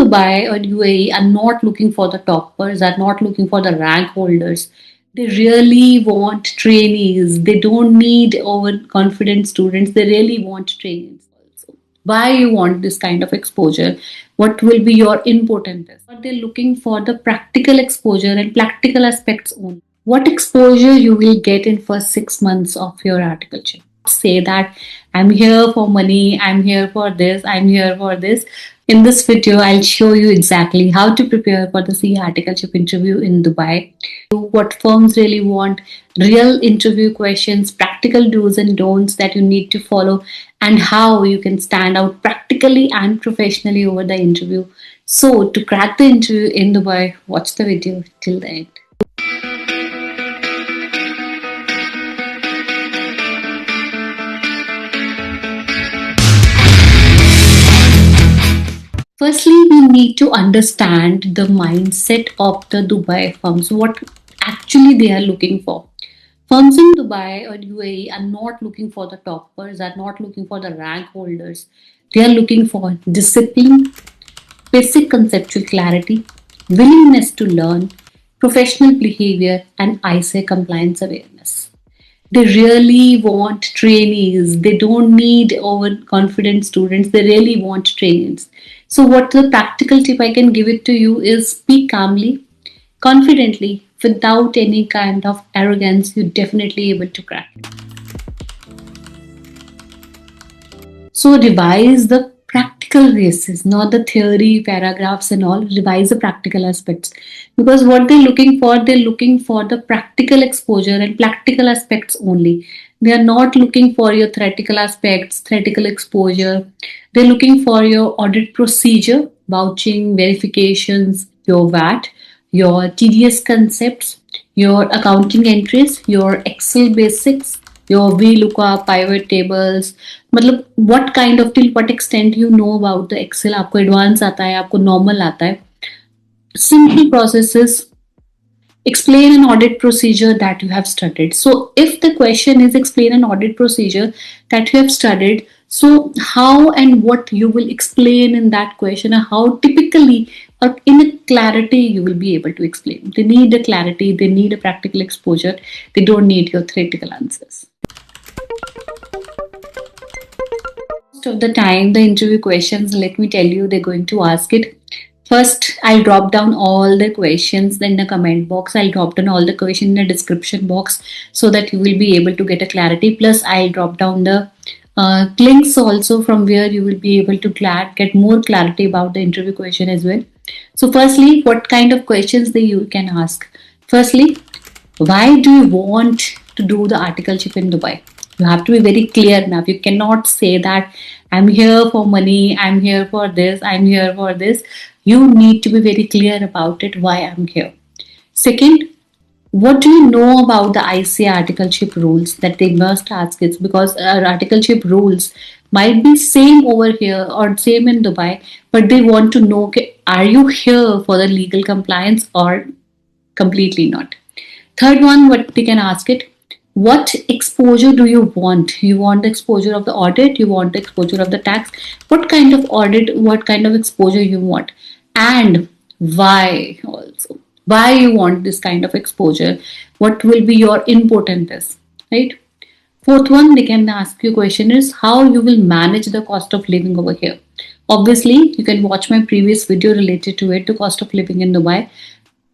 Dubai or UAE are not looking for the toppers, are not looking for the rank holders. They really want trainees. They don't need overconfident students. They really want trainees also. Why you want this kind of exposure? What will be your input in this? But they're looking for the practical exposure and practical aspects only. What exposure you will get in first 6 months of your articleship? Say that I'm here for money, I'm here for this, I'm here for this. In this video, I'll show you exactly how to prepare for the CA articleship interview in Dubai, what firms really want, real interview questions, practical do's and don'ts that you need to follow, and how you can stand out practically and professionally over the interview. So, to crack the interview in Dubai, watch the video till the end. Firstly, we need to understand the mindset of the Dubai firms, what actually they are looking for. Firms in Dubai or UAE are not looking for the toppers, are not looking for the rank holders. They are looking for discipline, basic conceptual clarity, willingness to learn, professional behavior, and ISA compliance awareness. They really want trainees. They don't need overconfident students. They really want trainees. So, what the practical tip I can give it to you is speak calmly, confidently, without any kind of arrogance. You're definitely able to crack it. So, revise the practical basis, not the theory paragraphs and all. Revise the practical aspects, because what they're looking for the practical exposure and practical aspects only. They are not looking for your theoretical aspects, theoretical exposure. They're looking for your audit procedure, vouching, verifications, your VAT, your TDS concepts, your accounting entries, your Excel basics, your VLOOKUP, pivot tables. मतलब what kind of, till what extent you know about the Excel, आपको advanced आता है, आपको normal आता है. Simple processes. Explain an audit procedure that you have studied. So, if the question is explain an audit procedure that you have studied, so how and what you will explain in that question, and how typically or in a clarity you will be able to explain. They need a clarity, they need a practical exposure, they don't need your theoretical answers. Most of the time, the interview questions, let me tell you, they're going to ask it. First, I'll drop down all the questions in the comment box. I'll drop down all the questions in the description box so that you will be able to get a clarity. Plus, I'll drop down the links also from where you will be able to get more clarity about the interview question as well. So, firstly, what kind of questions you can ask? Firstly, why do you want to do the articleship in Dubai? You have to be very clear now. You cannot say that I'm here for money, I'm here for this, I'm here for this. You need to be very clear about it, why I'm here. Second, what do you know about the ICA articleship rules that they must ask it, because articleship rules might be same over here or same in Dubai, but they want to know, are you here for the legal compliance or completely not? Third one, what they can ask it, what exposure do you want? You want the exposure of the audit, you want the exposure of the tax. What kind of audit, what kind of exposure you want? And why also? Why you want this kind of exposure? What will be your input in this? Right? Fourth one, they can ask you question is how you will manage the cost of living over here. Obviously, you can watch my previous video related to it, the cost of living in Dubai.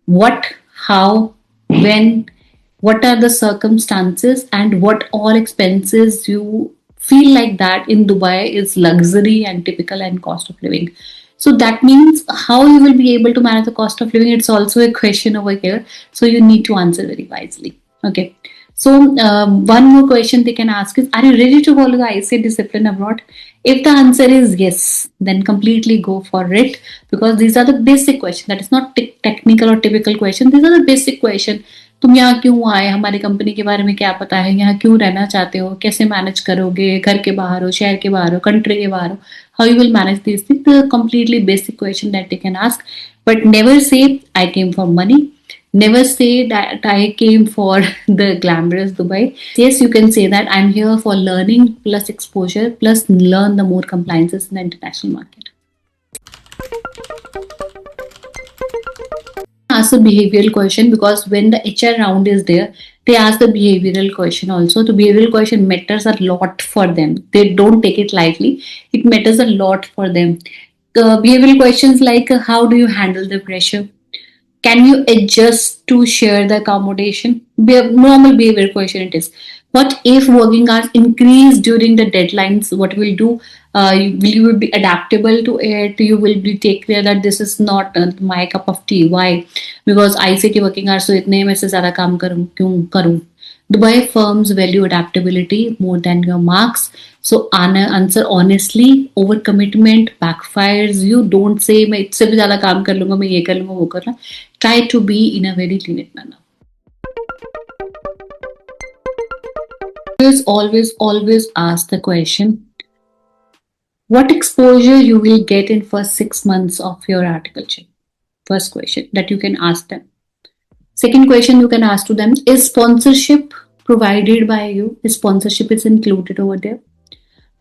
What, how, when, what are the circumstances, and what all expenses you feel like that in Dubai is luxury and typical and cost of living. So that means how you will be able to manage the cost of living. It's also a question over here. So you need to answer very wisely. Okay. So one more question they can ask is, are you ready to follow the ICA discipline abroad? If the answer is yes, then completely go for it, because these are the basic questions. That is not technical or typical question. These are the basic question. तुम यहाँ क्यों आए, हमारी company के बारे में क्या पता है, यहाँ क्यों रहना चाहते हो, कैसे मैनेज करोगे, घर के बाहर हो, शहर के बाहर हो, कंट्री के बाहर हो, how you will manage these things. The completely basic question that they can ask, but never say I came for money. Never say that I came for the glamorous Dubai. Yes, you can say that I'm here for learning plus exposure plus learn the more compliances in the international market. ask a behavioral question, because when the HR round is there, they ask the behavioral question also. The behavioral question matters a lot for them. They don't take it lightly. It matters a lot for them. The behavioral questions like how do you handle the pressure? Can you adjust to share the accommodation? Normal behavior question it is. What if working hours increase during the deadlines? What will do? Will you be adaptable to it? You will be take care that this is not my cup of tea. Why? Because I say कि working hours so इतने में से ज़्यादा काम करूँ क्यों करूँ? Dubai firms value adaptability more than your marks. So answer honestly. Over commitment backfires. You don't say मैं इससे भी ज़्यादा काम कर लूँगा, मैं ये कर लूँगा, वो कर लूँगा. Try to be in a very lenient manner. Always ask the question, what exposure you will get in first 6 months of your articleship? First question that you can ask them. Second question you can ask to them, is sponsorship provided by you? Is sponsorship is included over there?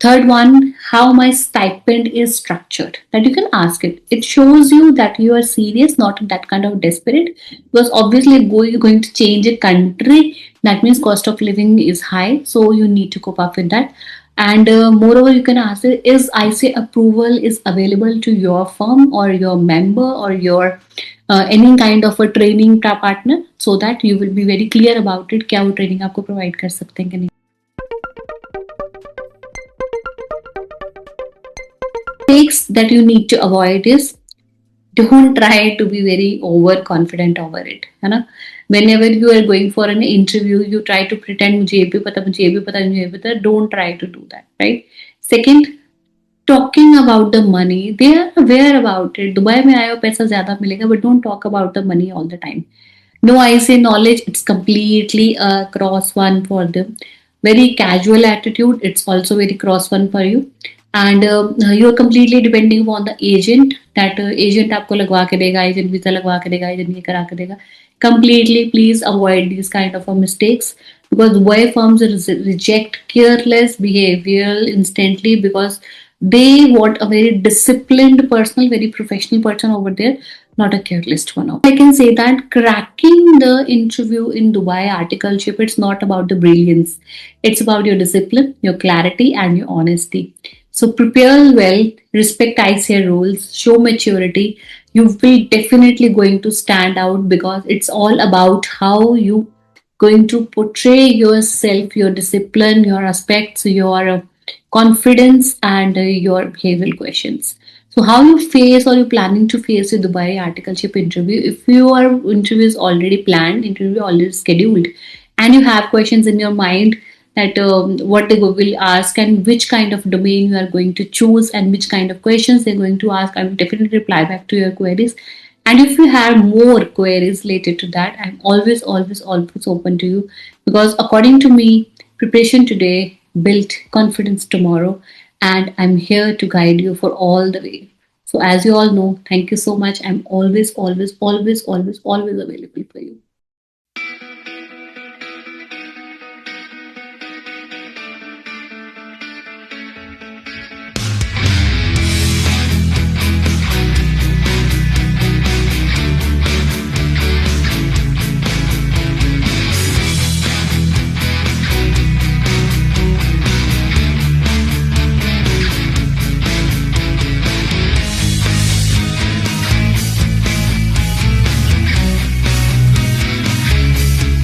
Third one, how my stipend is structured. That you can ask it. It shows you that you are serious, not that kind of desperate. Because obviously, you're going to change a country. That means cost of living is high, so you need to cope up with that. And moreover, you can ask it, is ICA approval is available to your firm or your member or your any kind of a training partner, so that you will be very clear about it. क्या वो training आपको provide कर सकते हैं कि नहीं. Mistakes that you need to avoid is, don't try to be very overconfident over it. है ना? Whenever you are going for an interview, you try to pretend मुझे ये भी पता, मुझे ये भी पता, मुझे ये भी पता. Don't try to do that, right? Second, talking about the money. They are aware about it. Dubai में आए हो पैसा ज़्यादा मिलेगा, but don't talk about the money all the time. No, I say knowledge, it's completely a cross one for them. Very casual attitude, it's also very cross one for you. And you're completely depending upon the agent, that agent आपको लगवा के देगा, agent visa लगवा के देगा, agent ये करा के देगा. Completely, please avoid these kind of mistakes, because why firms reject careless behavior instantly, because they want a very disciplined person, very professional person over there, not a careless one. I can say that cracking the interview in Dubai articleship, it's not about the brilliance. It's about your discipline, your clarity, and your honesty. So prepare well, respect ICA rules, show maturity. You will definitely going to stand out, because it's all about how you going to portray yourself, your discipline, your aspects, your confidence, and your behavioral questions. So how you face or you planning to face a Dubai articleship interview? If your interview is already planned, interview already scheduled, and you have questions in your mind that what they will ask and which kind of domain you are going to choose and which kind of questions they're going to ask, I will definitely reply back to your queries. And if you have more queries related to that, I'm always open to you, because according to me, preparation today built confidence tomorrow, and I'm here to guide you for all the way. So as you all know, thank you so much. I'm always available for you.